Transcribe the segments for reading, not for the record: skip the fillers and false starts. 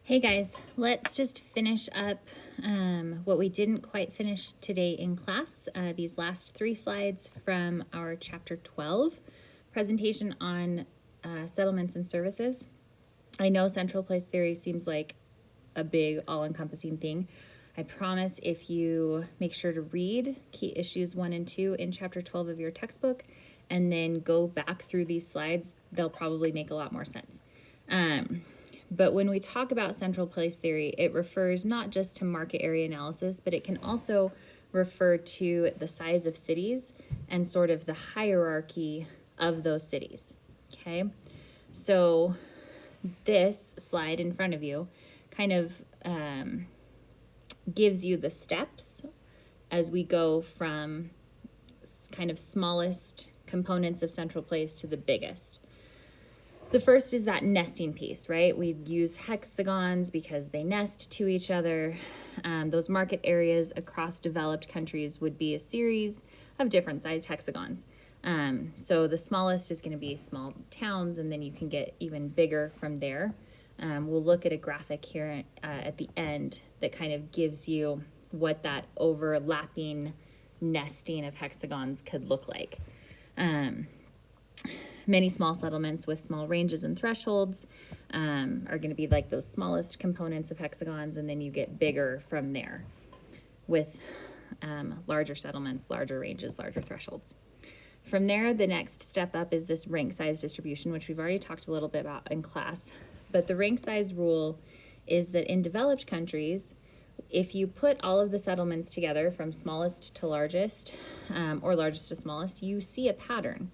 Hey guys, let's just finish up what we didn't quite finish today in class. These last 3 slides from our chapter 12 presentation on settlements and services. I know central place theory seems like a big all-encompassing thing. I promise if you make sure to read key issues 1 and 2 in chapter 12 of your textbook and then go back through these slides, they'll probably make a lot more sense. But when we talk about central place theory, it refers not just to market area analysis, but it can also refer to the size of cities and sort of the hierarchy of those cities, okay? So this slide in front of you kind of gives you the steps as we go from kind of smallest components of central place to the biggest. The first is that nesting piece, right? We use hexagons because they nest to each other. Those market areas across developed countries would be a series of different sized hexagons. So the smallest is going to be small towns, and then you can get even bigger from there. We'll look at a graphic here at the end that kind of gives you what that overlapping nesting of hexagons could look like. Many small settlements with small ranges and thresholds are going to be like those smallest components of hexagons, and then you get bigger from there with larger settlements, larger ranges, larger thresholds. From there, the next step up is this rank size distribution, which we've already talked a little bit about in class. But the rank size rule is that in developed countries, if you put all of the settlements together from smallest to largest, or largest to smallest, you see a pattern.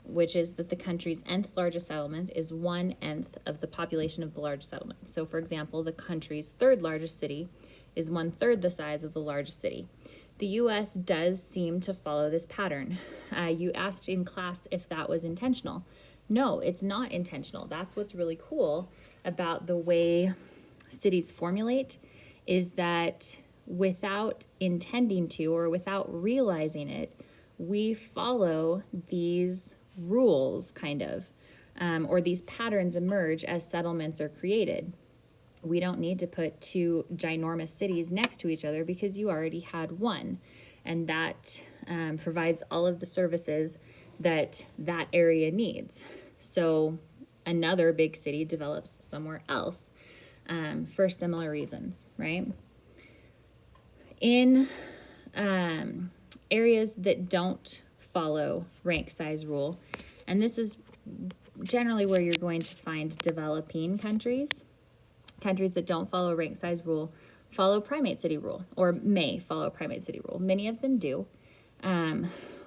Which is that the country's nth largest settlement is 1/nth of the population of the largest settlement. So for example, the country's third largest city is 1/3 the size of the largest city. The US does seem to follow this pattern. You asked in class if that was intentional. No, it's not intentional. That's what's really cool about the way cities formulate, is that without intending to or without realizing it, we follow these rules kind of, or these patterns emerge as settlements are created. We don't need to put 2 ginormous cities next to each other because you already had one, and that provides all of the services that that area needs. So another big city develops somewhere else for similar reasons, right? In areas that don't follow rank size rule, and this is generally where you're going to find developing countries that don't follow rank size rule follow primate city rule, or may follow primate city rule. Many of them do,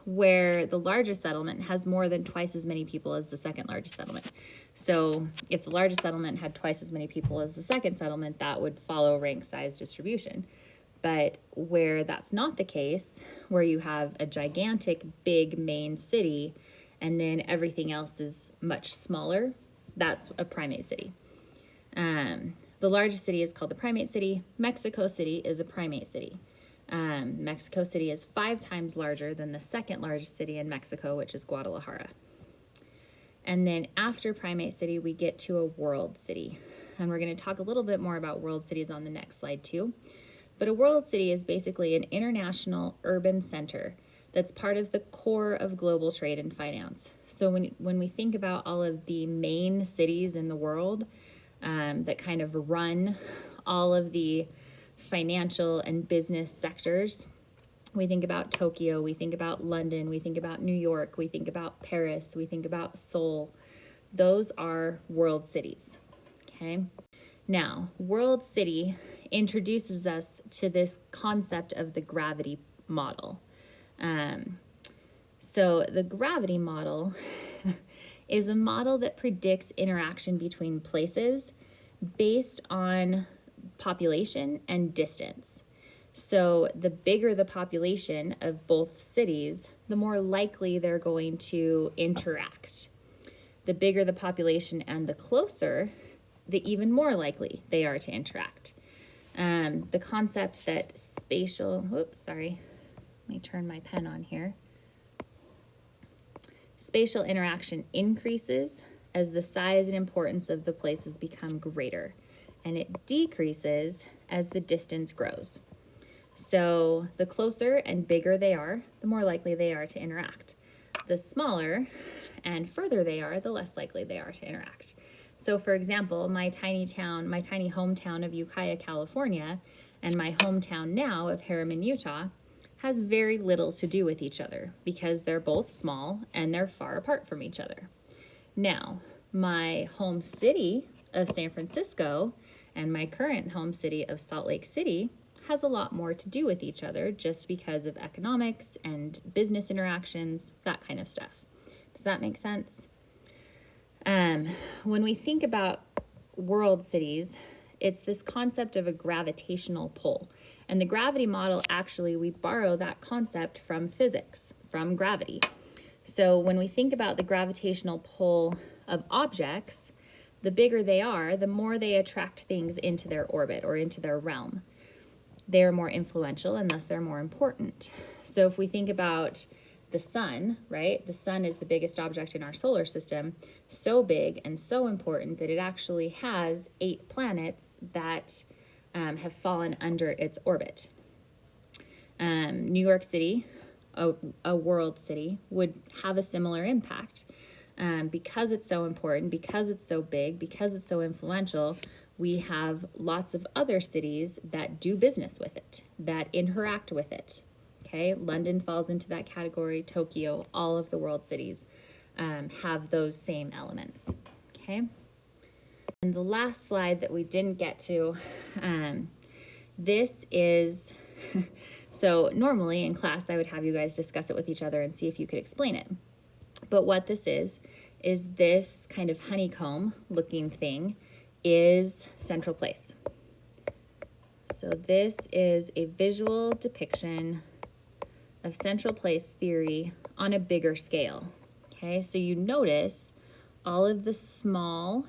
where the largest settlement has more than twice as many people as the second largest settlement. So if the largest settlement had twice as many people as the second settlement, that would follow rank size distribution. But where that's not the case, where you have a gigantic big main city and then everything else is much smaller, that's a primate city. The largest city is called the primate city. Mexico City is a primate city. Mexico City is 5 times larger than the second largest city in Mexico, which is Guadalajara. And then after primate city, we get to a world city. And we're going to talk a little bit more about world cities on the next slide too. But a world city is basically an international urban center that's part of the core of global trade and finance. So when we think about all of the main cities in the world that kind of run all of the financial and business sectors, we think about Tokyo, we think about London, we think about New York, we think about Paris, we think about Seoul. Those are world cities, okay? Now, world city introduces us to this concept of the gravity model. So the gravity model is a model that predicts interaction between places based on population and distance. So the bigger the population of both cities, the more likely they're going to interact. The bigger the population and the closer, the even more likely they are to interact. The concept that spatial, let me turn my pen on here. Spatial interaction increases as the size and importance of the places become greater. and it decreases as the distance grows. So the closer and bigger they are, the more likely they are to interact. The smaller and further they are, the less likely they are to interact. So for example, my tiny hometown of Ukiah, California, and my hometown now of Harriman, Utah, has very little to do with each other because they're both small and they're far apart from each other. Now, my home city of San Francisco and my current home city of Salt Lake City has a lot more to do with each other just because of economics and business interactions, that kind of stuff. Does that make sense? When we think about world cities, it's this concept of a gravitational pull. And the gravity model, actually, we borrow that concept from physics, from gravity. So when we think about the gravitational pull of objects, the bigger they are, the more they attract things into their orbit or into their realm. They're more influential and thus they're more important. So if we think about the sun, right? The sun is the biggest object in our solar system, so big and so important that it actually has 8 planets that have fallen under its orbit. New York City, a world city, would have a similar impact. Because it's so important, because it's so big, because it's so influential, we have lots of other cities that do business with it, that interact with it. Okay, London falls into that category, Tokyo, all of the world cities have those same elements. Okay, and the last slide that we didn't get to, this is, so normally in class I would have you guys discuss it with each other and see if you could explain it. But what this is this kind of honeycomb looking thing is central place. So this is a visual depiction of central place theory on a bigger scale. Okay, so you notice all of the small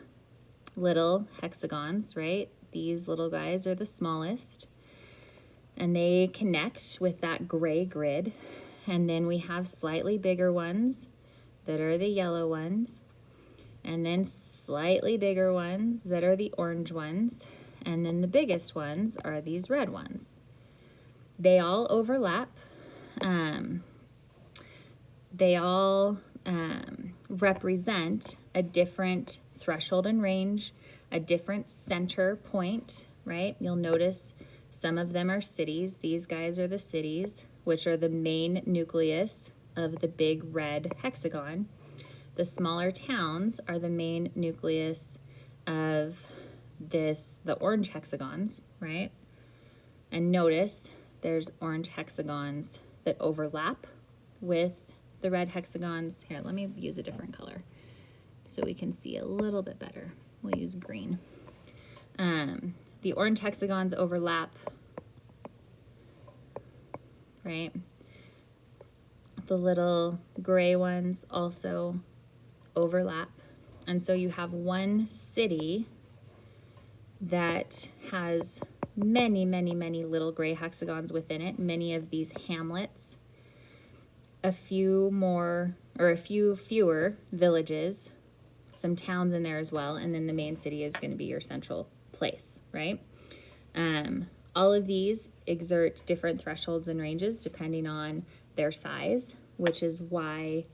little hexagons, right? These little guys are the smallest, and they connect with that gray grid. And then we have slightly bigger ones that are the yellow ones, and then slightly bigger ones that are the orange ones, and then the biggest ones are these red ones. They all overlap. They all represent a different threshold and range, a different center point, right? You'll notice some of them are cities. These guys are the cities, which are the main nucleus of the big red hexagon. The smaller towns are the main nucleus of the orange hexagons, right? And notice there's orange hexagons that overlap with the red hexagons. Here, let me use a different color so we can see a little bit better. We'll use green. The orange hexagons overlap, right? The little gray ones also overlap. And so you have one city that has many, many, many little gray hexagons within it, many of these hamlets, a few fewer villages, some towns in there as well, and then the main city is going to be your central place, right? All of these exert different thresholds and ranges depending on their size, which is why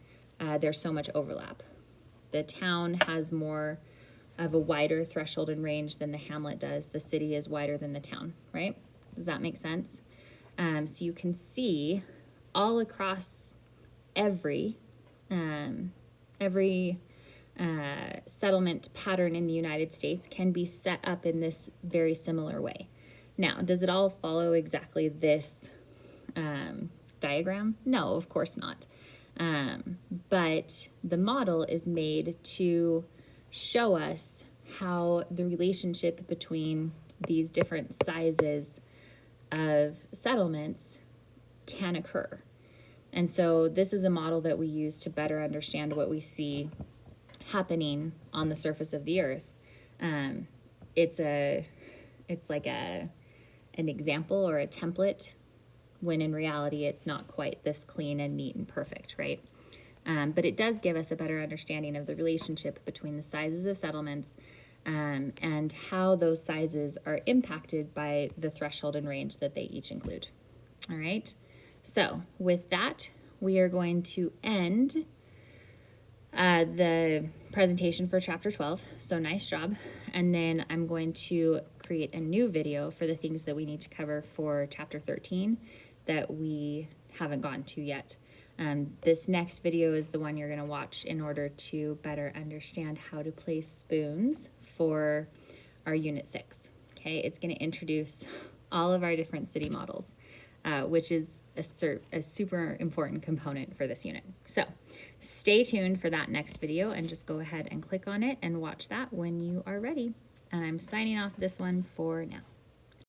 there's so much overlap. The town has more of a wider threshold and range than the hamlet does. The city is wider than the town, right? Does that make sense? So you can see all across every settlement pattern in the United States can be set up in this very similar way. Now, does it all follow exactly this diagram? No, of course not. But the model is made to show us how the relationship between these different sizes of settlements can occur. And so this is a model that we use to better understand what we see happening on the surface of the earth. It's like an example or a template, when in reality it's not quite this clean and neat and perfect, right? But it does give us a better understanding of the relationship between the sizes of settlements and how those sizes are impacted by the threshold and range that they each include. All right, so with that, we are going to end the presentation for chapter 12, so nice job. And then I'm going to create a new video for the things that we need to cover for chapter 13 that we haven't gone to yet. This next video is the one you're going to watch in order to better understand how to place spoons for our Unit 6. Okay, it's going to introduce all of our different city models, which is a super important component for this unit. So stay tuned for that next video and just go ahead and click on it and watch that when you are ready. And I'm signing off this one for now.